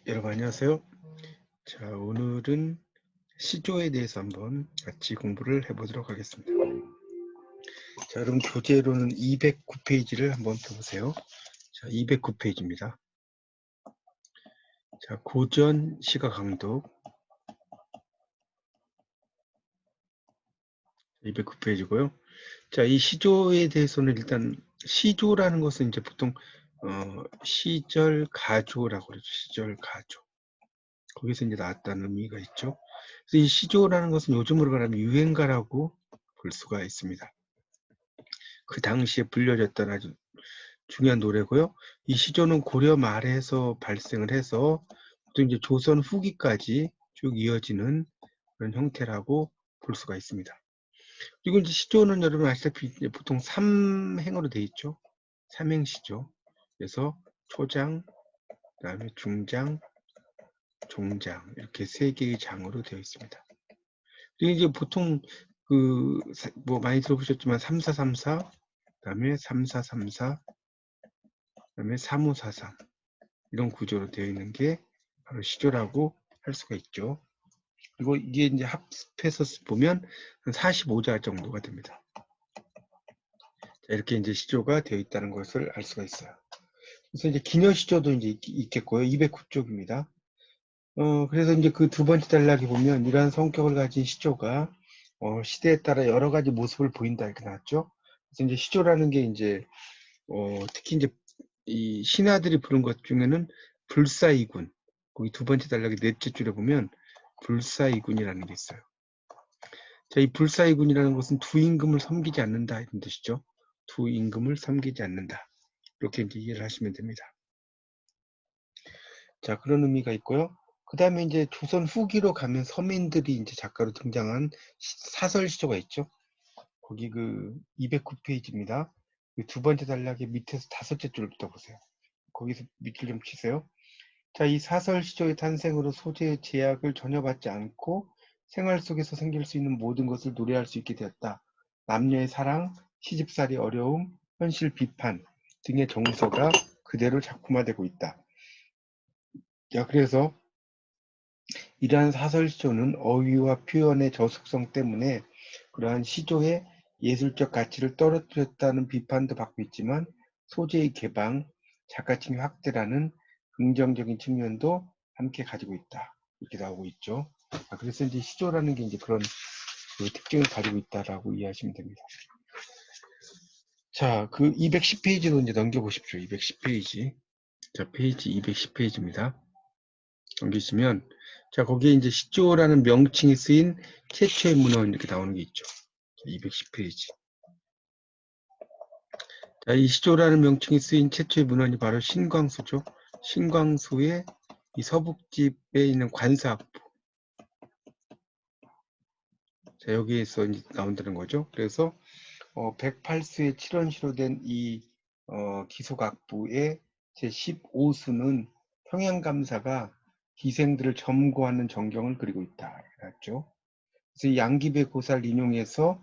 여러분 안녕하세요. 자, 오늘은 시조에 대해서 한번 같이 공부를 해보도록 하겠습니다. 자, 여러분 교재로는 209페이지를 한번 펴보세요. 자, 209페이지입니다. 자, 고전 시가 강독 209페이지고요. 자, 이 시조에 대해서는 일단 시조라는 것은 이제 보통 시절 가조라고 그러죠. 시절 가조. 거기서 이제 나왔다는 의미가 있죠. 그래서 이 시조라는 것은 요즘으로 말하면 유행가라고 볼 수가 있습니다. 그 당시에 불려졌던 아주 중요한 노래고요. 이 시조는 고려 말에서 발생을 해서 또 이제 조선 후기까지 쭉 이어지는 그런 형태라고 볼 수가 있습니다. 그리고 이제 시조는 여러분 아시다시피 보통 3행으로 되어 있죠. 3행 시조. 그래서 초장, 그다음에 중장, 종장 이렇게 3개의 장으로 되어 있습니다. 그리고 이제 보통 그 뭐 많이 들어보셨지만 3434, 그다음에 3434, 그다음에 3543 이런 구조로 되어 있는 게 바로 시조라고 할 수가 있죠. 그리고 이게 이제 합해서 보면 한 45자 정도가 됩니다. 자, 이렇게 이제 시조가 되어 있다는 것을 알 수가 있어요. 그래서 이제 기녀 시조도 이제 있겠고요. 209쪽입니다. 그래서 이제 그 두 번째 단락에 보면 이러한 성격을 가진 시조가 시대에 따라 여러 가지 모습을 보인다 이렇게 나왔죠. 그래서 이제 시조라는 게 이제 특히 이제 이 신하들이 부른 것 중에는 불사이군, 거기 두 번째 단락의 넷째 줄에 보면 불사이군이라는 게 있어요. 자, 이 불사이군이라는 것은 두 임금을 섬기지 않는다 이런 뜻이죠. 두 임금을 섬기지 않는다. 이렇게 이제 이해를 하시면 됩니다. 자, 그런 의미가 있고요. 그 다음에 이제 조선 후기로 가면 서민들이 이제 작가로 등장한 사설 시조가 있죠. 거기 그 209페이지입니다. 그 두 번째 단락의 밑에서 다섯째 줄부터 보세요. 거기서 밑줄 좀 치세요. 자, 이 사설 시조의 탄생으로 소재의 제약을 전혀 받지 않고 생활 속에서 생길 수 있는 모든 것을 노래할 수 있게 되었다. 남녀의 사랑, 시집살이 어려움, 현실 비판 등의 정서가 그대로 작품화되고 있다. 자, 그래서 이러한 사설 시조는 어휘와 표현의 저속성 때문에 그러한 시조의 예술적 가치를 떨어뜨렸다는 비판도 받고 있지만 소재의 개방, 작가층의 확대라는 긍정적인 측면도 함께 가지고 있다. 이렇게 나오고 있죠. 그래서 이제 시조라는 게 이제 그런 그 특징을 가지고 있다라고 이해하시면 됩니다. 자, 그 210페이지로 이제 넘겨보십시오. 210페이지. 자, 페이지 210페이지입니다. 넘기시면, 자, 거기에 이제 시조라는 명칭이 쓰인 최초의 문헌 이렇게 나오는 게 있죠. 210페이지. 자, 이 시조라는 명칭이 쓰인 최초의 문헌이 바로 신광수죠. 신광수의 이 서북집에 있는 관사학부. 자, 여기에서 이제 나온다는 거죠. 그래서 108수의 7원시로 된 이 기속학부의 제15수는 평양감사가 기생들을 점거하는 전경을 그리고 있다. 그랬죠. 그래서 양귀배 고사를 인용해서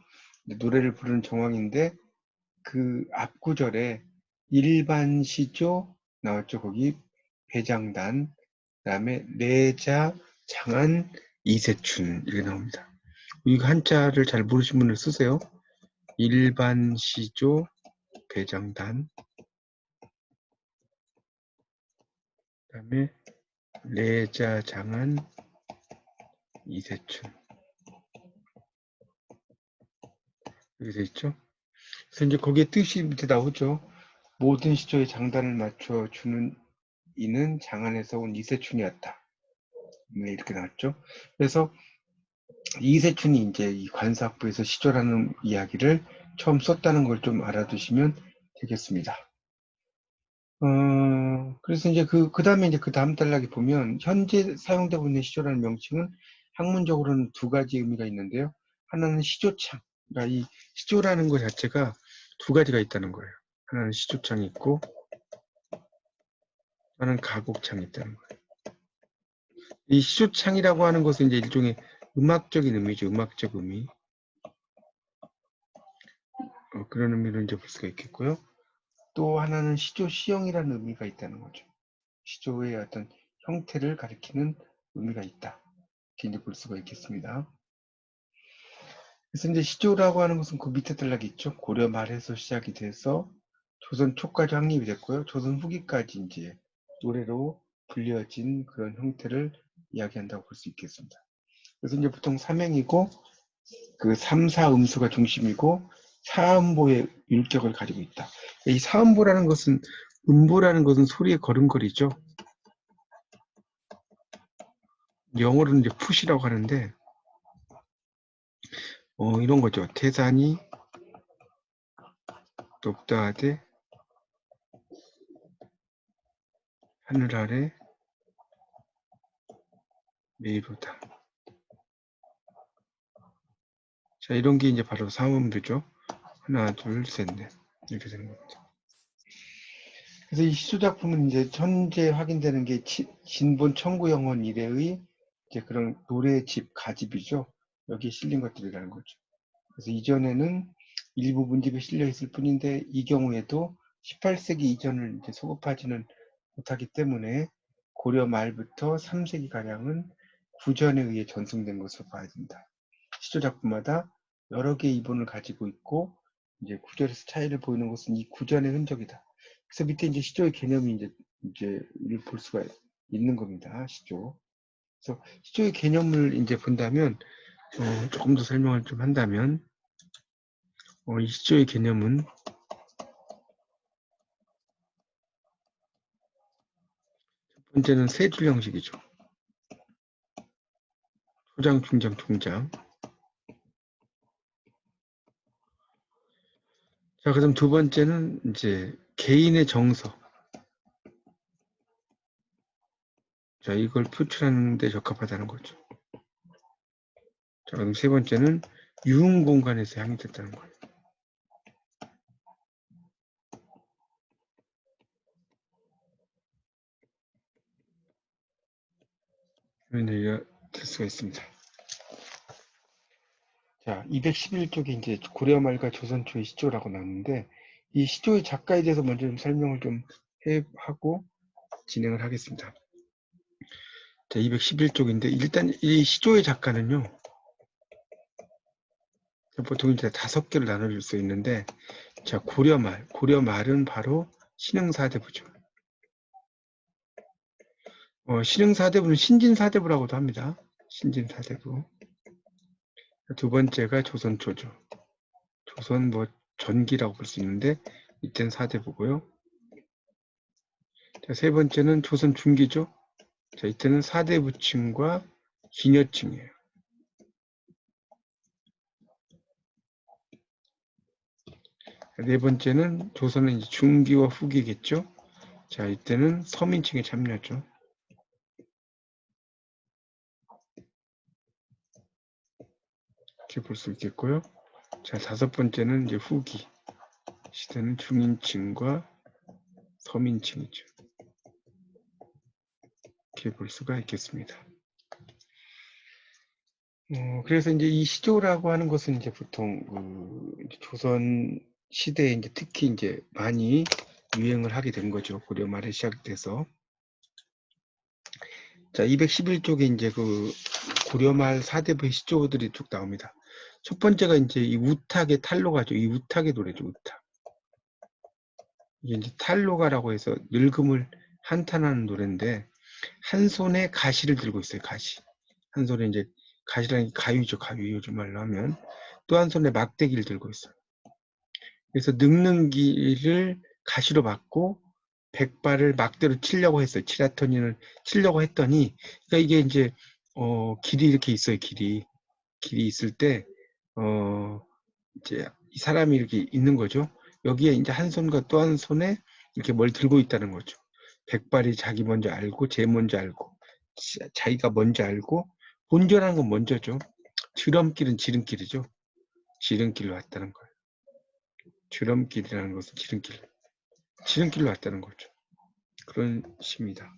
노래를 부르는 정황인데 그 앞구절에 일반 시조 나왔죠. 거기 배장단, 그다음에 내자, 장안, 이세춘 이렇게 나옵니다. 이 한자를 잘 모르신 분을 쓰세요. 일반 시조, 배장단, 그다음에 내자, 장안, 이세춘 이렇게 돼 있죠. 그래서 이제 거기에 뜻이 밑에 나오죠. 모든 시조에 장단을 맞춰주는 이는 장안에서 온 이세춘이었다. 네, 이렇게 나왔죠. 그래서 이세춘이 이제 이 관사학부에서 시조라는 이야기를 처음 썼다는 걸 좀 알아두시면 되겠습니다. 그래서 이제 그 다음에 이제 그 다음 단락에 보면 현재 사용되고 있는 시조라는 명칭은 학문적으로는 두 가지 의미가 있는데요. 하나는 시조창, 그러니까 이 시조라는 것 자체가 두 가지가 있다는 거예요. 하나는 시조창이 있고 하나는 가곡창이 있다는 거예요. 이 시조창이라고 하는 것은 이제 일종의 음악적인 의미죠. 음악적 의미. 그런 의미로 이제 볼 수가 있겠고요. 또 하나는 시조 시형이라는 의미가 있다는 거죠. 시조의 어떤 형태를 가리키는 의미가 있다. 이렇게 이제 볼 수가 있겠습니다. 그래서 이제 시조라고 하는 것은 그 밑에 단락이 있죠. 고려 말에서 시작이 돼서 조선 초까지 확립이 됐고요. 조선 후기까지 이제 노래로 불려진 그런 형태를 이야기한다고 볼 수 있겠습니다. 그래서 이제 보통 삼행이고 그 3, 4음수가 중심이고 사음보의 율격을 가지고 있다. 이 사음보라는 것은 음보라는 것은 소리의 걸음걸이죠. 영어로는 이제 푸시라고 하는데 이런 거죠. 태산이 높다 하되 하늘 아래 메이로다. 자, 이런 게 이제 바로 사음음도죠. 하나, 둘, 셋, 넷. 이렇게 되는 겁니다. 그래서 이 시조 작품은 이제 현재 확인되는 게 진본 청구영원 이래의 이제 그런 노래집, 가집이죠. 여기에 실린 것들이라는 거죠. 그래서 이전에는 일부 문집에 실려 있을 뿐인데 이 경우에도 18세기 이전을 이제 소급하지는 못하기 때문에 고려 말부터 3세기 가량은 구전에 의해 전승된 것으로 봐야 된다. 시조 작품마다 여러 개의 이본을 가지고 있고 이제 구절에서 차이를 보이는 것은 이 구전의 흔적이다. 그래서 밑에 이제 시조의 개념이 이제 볼 수가 있는 겁니다. 시조. 그래서 시조의 개념을 이제 본다면 조금 더 설명을 좀 한다면 이 시조의 개념은 첫 번째는 세 줄 형식이죠. 초장, 중장, 동장. 자, 그다음 두 번째는 이제 개인의 정서. 자, 이걸 표출하는 데 적합하다는 거죠. 자, 그럼 세 번째는 유흥 공간에서 향유됐다는 거예요. 이런 얘기가 될 수가 있습니다. 자, 211쪽에 이제 고려 말과 조선 초의 시조라고 나오는데 이 시조의 작가에 대해서 먼저 좀 설명을 좀 하고 진행을 하겠습니다. 자, 211쪽인데 일단 이 시조의 작가는요. 보통 이제 5개를 나눠줄 수 있는데 자, 고려말은 바로 신흥사대부죠. 신흥사대부는 신진사대부라고도 합니다. 신진사대부. 두 번째가 조선초죠. 조선 전기라고 볼 수 있는데 이때는 사대부고요. 자, 세 번째는 조선 중기죠. 자, 이때는 사대부층과 기녀층이에요. 네 번째는 조선은 이제 중기와 후기겠죠. 자, 이때는 서민층의 참여죠. 이렇게 볼 수 있겠고요. 자, 다섯 번째는 이제 후기 시대는 중인층과 서민층이죠. 이렇게 볼 수가 있겠습니다. 그래서 이제 이 시조라고 하는 것은 이제 보통 조선 시대에 이제 특히 이제 많이 유행을 하게 된 거죠. 고려 말에 시작돼서. 자, 211쪽에 이제 그 고려 말 4대부의 시조들이 쭉 나옵니다. 첫 번째가 이제 이 우탁의 탈로가죠. 이 우탁의 노래죠. 우탁. 이게 이제 탈로가라고 해서 늙음을 한탄하는 노래인데 한 손에 가시를 들고 있어요. 가시. 한 손에 이제 가시라는 게 가위죠. 가위 요즘 말로 하면 또 한 손에 막대기를 들고 있어요. 그래서 늙는 길을 가시로 막고 백발을 막대로 치려고 했어요. 치라토닌을 치려고 했더니 그러니까 이게 이제 길이 이렇게 있어요. 길이 있을 때 이제 이 사람이 이렇게 있는 거죠. 여기에 이제 한 손과 또 한 손에 이렇게 뭘 들고 있다는 거죠. 백발이 자기 먼저 알고 제 먼저 알고 자기가 먼저 알고 본전하는 건 먼저죠. 지름길은 지름길이죠. 지름길로 왔다는 거예요. 지름길이라는 것은 지름길로 왔다는 거죠. 그런 시입니다.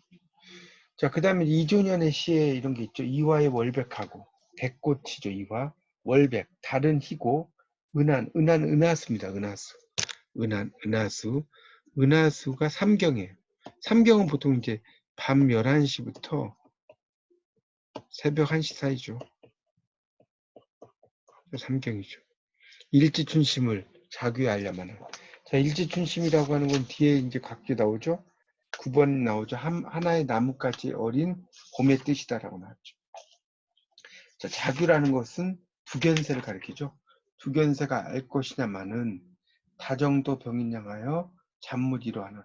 자, 그 다음에 이조년의 시에 이런 게 있죠. 이화의 월백하고 백꽃이죠. 이화, 월백, 달은 희고 은하는 은하수입니다. 은하수, 은하수, 은하수가 삼경이에요. 삼경은 보통 이제 밤 11시부터 새벽 1시 사이죠. 삼경이죠. 일지춘심을 자귀에 알려마는. 자, 일지춘심이라고 하는 건 뒤에 이제 각기 나오죠. 9번 나오죠. 하나의 나뭇가지 어린 봄의 뜻이다라고 나왔죠. 자, 자규라는 것은 두견세를 가리키죠. 두견세가 알 것이냐마는 다정도 병인 양하여 잠무지로 하노라.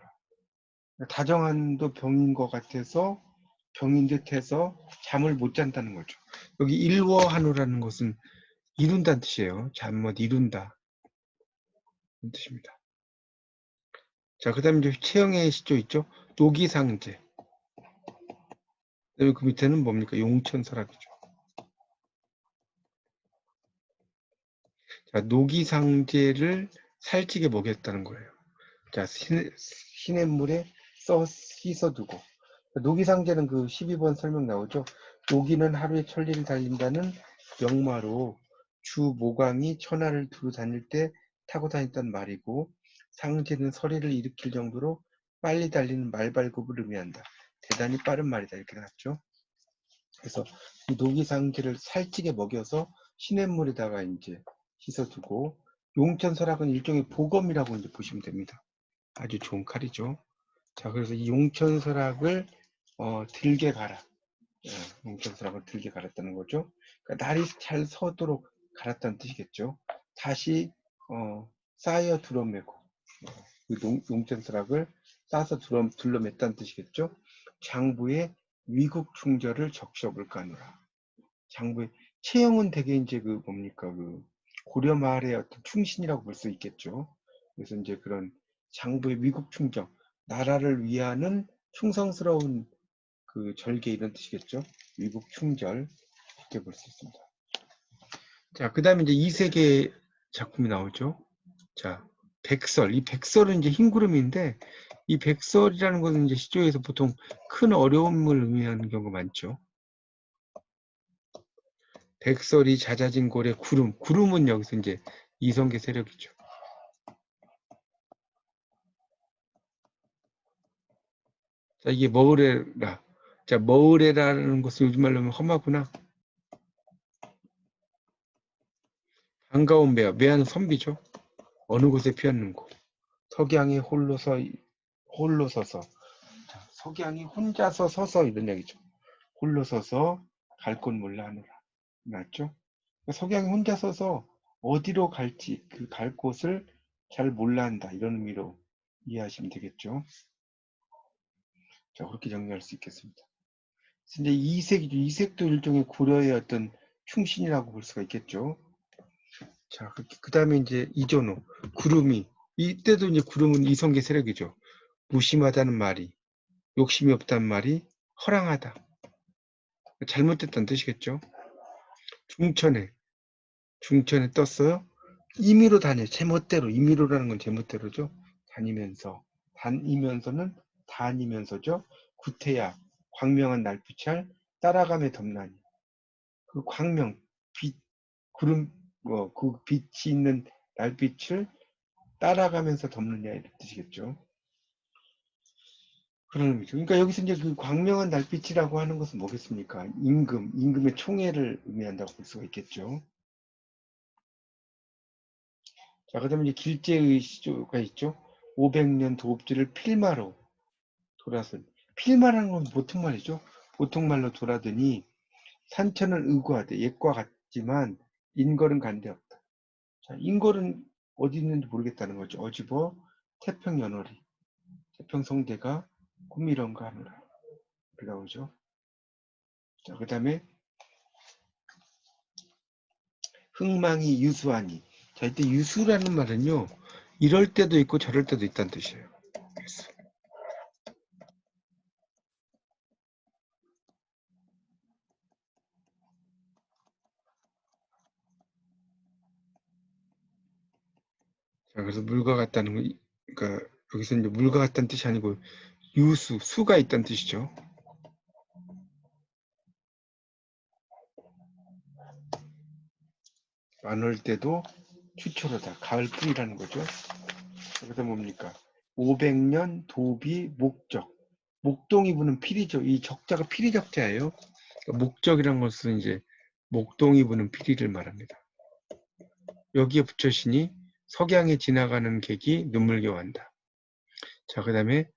다정한도 병인 것 같아서 병인 듯해서 잠을 못 잔다는 거죠. 여기 일워하노라는 것은 이룬다는 뜻이에요. 잠 못 이룬다 이 뜻입니다. 자, 그 다음에 이제 최영의 시조 있죠. 노기상제. 그 밑에는 뭡니까? 용천설학이죠. 자, 노기상제를 살찌게 먹였다는 거예요. 자, 시냇물에 씻어두고. 노기상제는 그 12번 설명 나오죠. 노기는 하루에 천리를 달린다는 명마로 주 모광이 천하를 두루 다닐 때 타고 다녔던 말이고, 상제는 서리를 일으킬 정도로 빨리 달리는 말발굽을 의미한다. 대단히 빠른 말이다 이렇게 나왔죠. 그래서 이 노기상제를 살찌게 먹여서 시냇물에다가 이제 씻어두고, 용천설학은 일종의 보검이라고 이제 보시면 됩니다. 아주 좋은 칼이죠. 자, 그래서 이 용천설학을 들게 갈아. 용천설학을 들게 갈았다는 거죠. 그러니까 날이 잘 서도록 갈았다는 뜻이겠죠. 다시 쌓여 둘러매고 그 용천설학을 쌓아서 둘러맸다는 뜻이겠죠. 장부의 위국 충절을 적셔볼까 하노라. 장부의 채영은 되게 이제 그 뭡니까 그 고려 말의 어떤 충신이라고 볼 수 있겠죠. 그래서 이제 그런 장부의 위국 충정, 나라를 위하는 충성스러운 그 절개 이런 뜻이겠죠. 위국 충절 이렇게 볼 수 있습니다. 자, 그 다음에 이제 이세계 작품이 나오죠. 자, 백설. 이 백설은 이제 흰구름인데 이 백설이라는 것은 이제 시조에서 보통 큰 어려움을 의미하는 경우가 많죠. 백설이 잦아진 고래 구름. 구름은 여기서 이제 이성계 세력이죠. 자, 이게 머으레라. 자, 머으레라는 것은 요즘 말로 하면 험하구나. 반가운 매화. 매화는 선비죠. 어느 곳에 피었는고. 석양이 홀로 서서. 자, 석양이 혼자서 서서 이런 얘기죠. 홀로 서서 갈 곳 몰라 하노라. 맞죠? 석양이 혼자 서서 어디로 갈지 그 갈 곳을 잘 몰라 한다. 이런 의미로 이해하시면 되겠죠. 자, 그렇게 정리할 수 있겠습니다. 근데 이색이죠. 이색도 일종의 고려의 어떤 충신이라고 볼 수가 있겠죠. 자, 그 다음에 이제 이전호, 구름이. 이때도 이제 구름은 이성계 세력이죠. 무심하다는 말이, 욕심이 없다는 말이 허랑하다. 잘못됐다는 뜻이겠죠. 중천에 떴어요. 임의로 다녀. 제멋대로. 임의로라는 건 제멋대로죠. 다니면서는 다니면서죠. 구태야, 광명한 날빛을 따라가며 덮나니. 그 광명, 빛, 구름, 그 빛이 있는 날빛을 따라가면서 덮느냐 이런 뜻이겠죠. 그런 의미죠. 그러니까 여기서 이제 그 광명한 날빛이라고 하는 것은 뭐겠습니까? 임금의 총애를 의미한다고 볼 수가 있겠죠. 자, 그 다음에 이제 길제의 시조가 있죠. 500년 도읍지를 필마로 돌아선. 필마라는 건 보통 말이죠. 보통 말로 돌아더니 산천은 의구하되 옛과 같지만 인걸은 간데 없다. 자, 인걸은 어디 있는지 모르겠다는 거죠. 어집어 태평연월이 태평성대가 꿈이런가 하느라 나오죠. 자, 그 다음에 흥망이 유수하니. 자, 이때 유수라는 말은요. 이럴 때도 있고 저럴 때도 있다는 뜻이에요. 유수. 자, 그래서 물과 같다는 거, 그러니까 여기서 이제 물과 같다는 뜻이 아니고 유수, 수가 있다는 뜻이죠. 안 올 때도 추초로다. 가을뿐이라는 거죠. 그래서 뭡니까? 500년 도비 목적. 목동이 부는 피리죠. 이 적자가 피리 적자예요. 그러니까 목적이란 것은 이제 목동이 부는 피리를 말합니다. 여기에 붙여시니 석양에 지나가는 객이 눈물겨워한다. 자, 그 다음에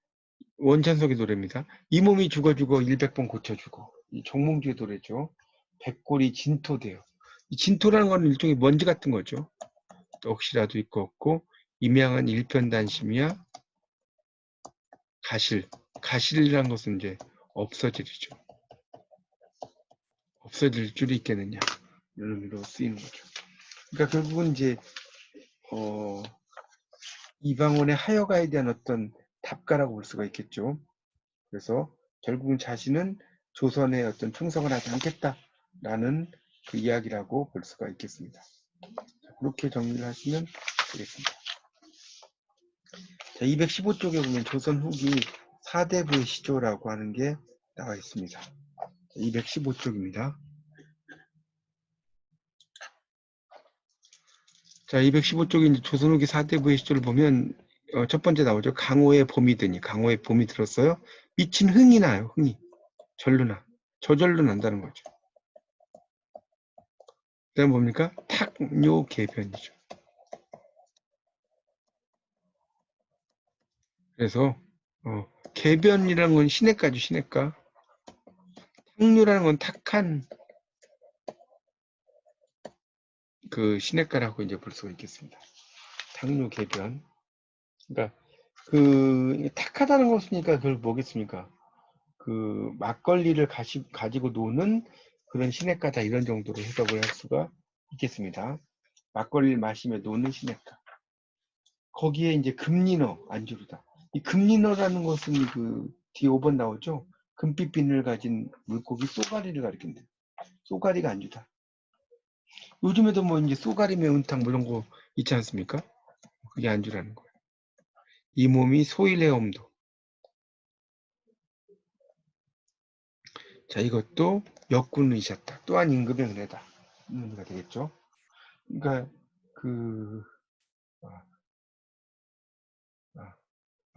원찬석의 노래입니다. 이 몸이 죽어 100번 고쳐주고. 이 정몽주의 노래죠. 백골이 진토돼요. 이 진토라는 건 일종의 먼지 같은 거죠. 혹시라도 있고 없고 임양은 일편단심이야. 가실이란 것은 이제 없어질이죠. 없어질 줄이 있겠느냐 이런 의미로 쓰이는 거죠. 그러니까 결국은 이제 이방원의 하여가에 대한 어떤 답가라고 볼 수가 있겠죠. 그래서 결국은 자신은 조선의 어떤 충성을 하지 않겠다라는 그 이야기라고 볼 수가 있겠습니다. 자, 그렇게 정리를 하시면 되겠습니다. 자, 215쪽에 보면 조선 후기 4대부의 시조라고 하는 게 나와 있습니다. 215쪽입니다. 자, 215쪽에 이제 조선 후기 4대부의 시조를 보면 첫 번째 나오죠. 강호의 봄이 드니. 강호의 봄이 들었어요. 미친 흥이 나요. 흥이. 절로 나. 저절로 난다는 거죠. 그 다음 뭡니까? 탁묘개변이죠. 그래서 개변이라는 건 시냇가죠. 시냇가. 탁류라는 건 탁한 그 시냇가라고 이제 볼 수가 있겠습니다. 탁류개변. 그러니까 그 탁하다는 것이니까 그걸 뭐겠습니까? 그 막걸리를 가지고 노는 그런 시냇가다 이런 정도로 해석을 할 수가 있겠습니다. 막걸리를 마시며 노는 시냇가. 거기에 이제 금리너 안주루다. 이 금리너라는 것은 그 뒤에 5번 나오죠. 금빛 비늘 가진 물고기 쏘가리를 가리킨다. 쏘가리가 안주다. 요즘에도 뭐 이제 쏘가리 매운탕 뭐 이런 거 있지 않습니까? 그게 안주라는 거예요. 이 몸이 소일해엄도. 자, 이것도 역군의셨다. 또한 임금의 은혜다. 의미가 되겠죠. 그러니까 그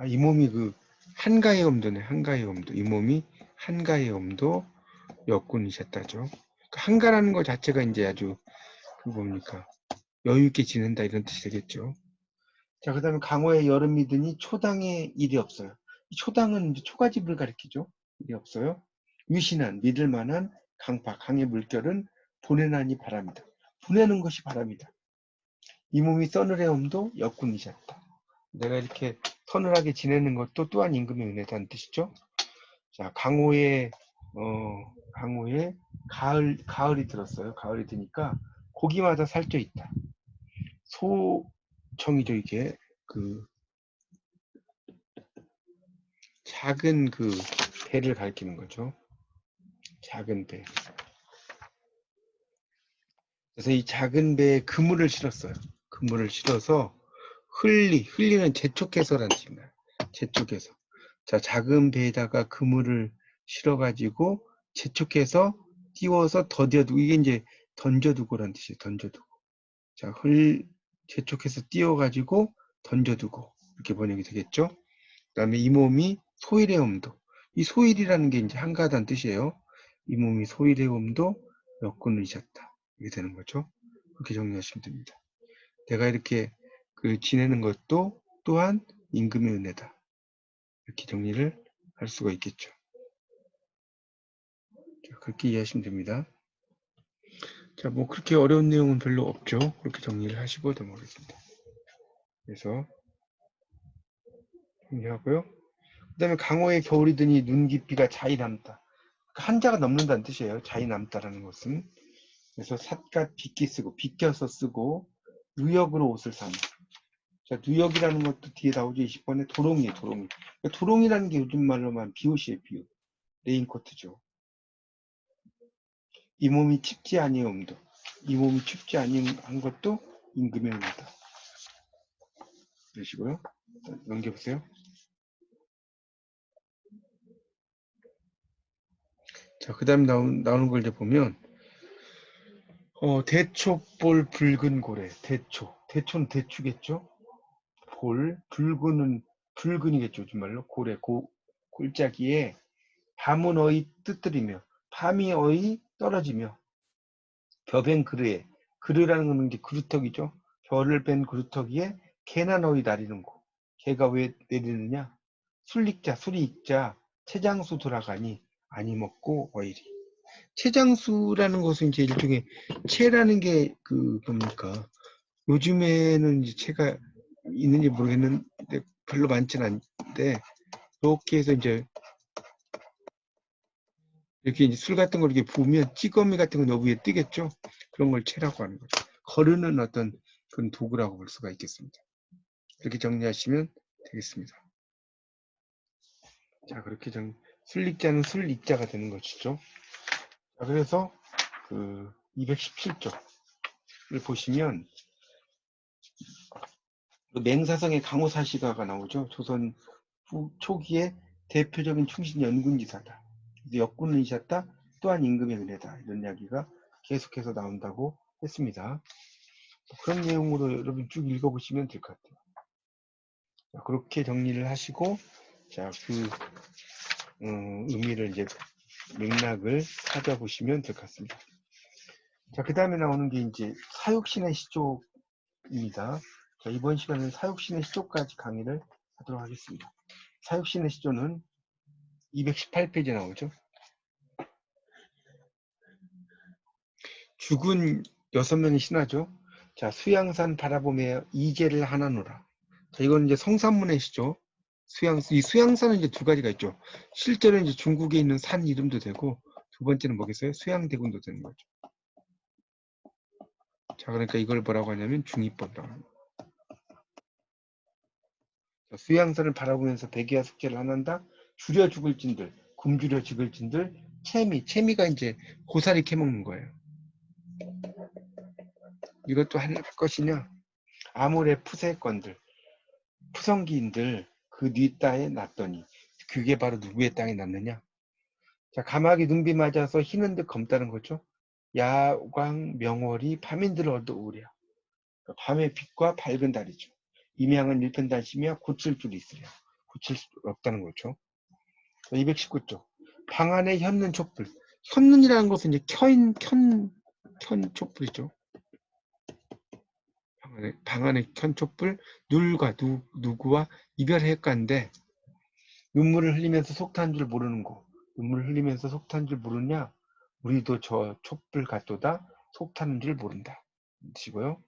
이 몸이 그 한가의 엄도네. 한가의 엄도. 이 몸이 한가의 엄도 역군이셨다죠. 그러니까 한가라는 것 자체가 이제 아주 그 뭡니까 여유 있게 지낸다 이런 뜻이 되겠죠. 자, 그다음에 강호의 여름이 드니 초당에 일이 없어요. 이 초당은 이제 초가집을 가리키죠. 일이 없어요. 위신한 믿을 만한 강파 강의 물결은 보내나니 바람이다. 보내는 것이 바람이다. 이 몸이 서늘해옴도 역군이셨다. 내가 이렇게 서늘하게 지내는 것도 또한 임금의 은혜다는 뜻이죠. 자, 강호의 가을이 들었어요. 가을이 드니까 고기마다 살쪄 있다. 소청이죠, 이게. 그 작은 그 배를 가리키는 거죠. 작은 배. 그래서 이 작은 배에 그물을 실었어요. 그물을 실어서 흘리는 재촉해서라는 뜻입니다. 재촉해서. 자, 작은 배에다가 그물을 실어가지고 재촉해서 띄워서 더뎌두고, 이게 이제 던져두고라는 뜻이에요. 던져두고. 자, 재촉해서 띄워가지고 던져두고. 이렇게 번역이 되겠죠. 그 다음에 이 몸이 소일의 음도. 이 소일이라는 게 이제 한가하다는 뜻이에요. 이 몸이 소일의 음도 역군을 이셨다. 이게 되는 거죠. 그렇게 정리하시면 됩니다. 내가 이렇게 그 지내는 것도 또한 임금의 은혜다. 이렇게 정리를 할 수가 있겠죠. 자, 그렇게 이해하시면 됩니다. 자, 뭐 그렇게 어려운 내용은 별로 없죠. 그렇게 정리를 하시고 넘어가겠습니다. 그래서 정리하고요. 그 다음에 강호의 겨울이 드니 눈 깊이가 자이 남다. 한자가 넘는다는 뜻이에요. 자이 남다라는 것은. 그래서 삿갓 빗기 쓰고 빗겨서 쓰고 누역으로 옷을 사는. 자, 누역이라는 것도 뒤에 나오죠. 20번에 도롱이에요. 도롱이. 그러니까 도롱이라는 게 요즘 말로만 비옷이에요. 비옷. 레인코트죠. 이 몸이 춥지 아니함도. 이 몸이 춥지 아니한 것도 임금의 은혜다. 그러시고요. 넘겨보세요. 자, 그 다음 나오는 걸 이제 보면 대초볼 붉은 고래. 대초는 대추겠죠. 볼 붉은은 붉은이겠죠. 요즘 말로 고래 골짜기에 밤은 어이 뜨뜨리며 밤이 어이 떨어지며 벼벤 그르에 그르라는 거는 이제 그루터기죠. 벼를 뺀 그루터기에 개나 너희 나리는고 개가 왜 내리느냐 술익자 술이 익자 채장수 돌아가니 아니 먹고 어이리 채장수라는 것은 이제 일종의 채라는 게 그 뭡니까 요즘에는 이제 채가 있는지 모르겠는데 별로 많지는 않은데 이렇게 해서 이제 이렇게 이제 술 같은 걸 이렇게 부으면 찌꺼미 같은 거 위에 뜨겠죠. 그런 걸 채라고 하는 거죠. 거르는 어떤 그런 도구라고 볼 수가 있겠습니다. 이렇게 정리하시면 되겠습니다. 자, 그렇게 술익자는 술익자가 되는 것이죠. 자, 그래서 그 217쪽을 보시면 그 맹사성의 강호사시가가 나오죠. 조선 초기에 대표적인 충신 연군지사다. 역군을 이셨다. 또한 임금의 은혜다. 이런 이야기가 계속해서 나온다고 했습니다. 그런 내용으로 여러분 쭉 읽어보시면 될 것 같아요. 자, 그렇게 정리를 하시고, 자, 그 의미를 이제 맥락을 찾아보시면 될 것 같습니다. 자, 그 다음에 나오는 게 이제 사육신의 시조입니다. 자, 이번 시간은 사육신의 시조까지 강의를 하도록 하겠습니다. 사육신의 시조는 218페이지에 나오죠. 죽은 6명의 신하죠. 자, 수양산 바라보며 이계를 하나노라. 자, 이건 이제 성산문의 시죠. 이 수양산은 이제 두 가지가 있죠. 실제로 이제 중국에 있는 산 이름도 되고, 두 번째는 뭐겠어요? 수양대군도 되는 거죠. 자, 그러니까 이걸 뭐라고 하냐면 중이법이라고 합니다. 수양산을 바라보면서 백의와 숙제를 하는다. 줄여 죽을 진들, 굶주려 죽을 진들, 채미가 이제 고사리 캐먹는 거예요. 이것도 할 것이냐? 아모레 푸세건들, 푸성기인들 그 뒷땅에 났더니 그게 바로 누구의 땅에 났느냐? 자, 가마귀 눈비 맞아서 희는 듯 검다는 거죠. 야광 명월이 밤인들 어두우랴. 밤의 빛과 밝은 달이죠. 임양은 일편단심이야 고칠 줄이 있으랴. 고칠 수 없다는 거죠. 219쪽. 방 안에 현는 촛불. 현는이라는 것은 이제 켠 촛불이죠. 방 안에 켠 촛불, 누굴과 누구와 이별했간데 눈물을 흘리면서 속탄 줄 모르는 거. 눈물을 흘리면서 속탄 줄 모르냐? 우리도 저 촛불 같도다 속타는 줄 모른다. 시고요.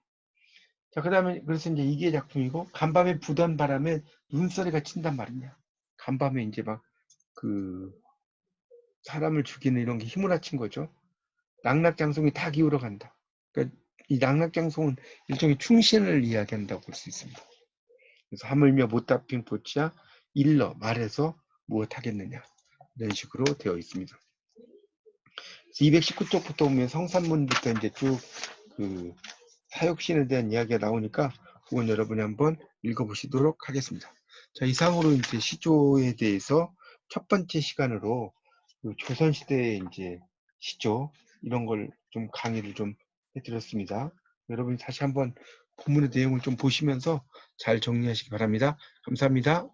자, 그 다음에 그래서 이제 이게 작품이고 간밤에 부던 바람에 눈소리가 친단 말이냐. 간밤에 이제 막 그 사람을 죽이는 이런 게 휘몰아친 거죠. 낙낙장송이 다 기울어 간다. 그러니까 이 낙낙장송은 일종의 충신을 이야기한다고 볼 수 있습니다. 그래서 하물며 못답힌 보치야 일러 말해서 무엇하겠느냐 이런 식으로 되어 있습니다. 219쪽부터 보면 성산문부터 이제 쭉 그 사육신에 대한 이야기가 나오니까 그건 여러분이 한번 읽어보시도록 하겠습니다. 자, 이상으로 이제 시조에 대해서 첫 번째 시간으로 그 조선시대의 이제 시조 이런 걸 좀 강의를 좀 해드렸습니다. 여러분이 다시 한번 본문의 내용을 좀 보시면서 잘 정리하시기 바랍니다. 감사합니다.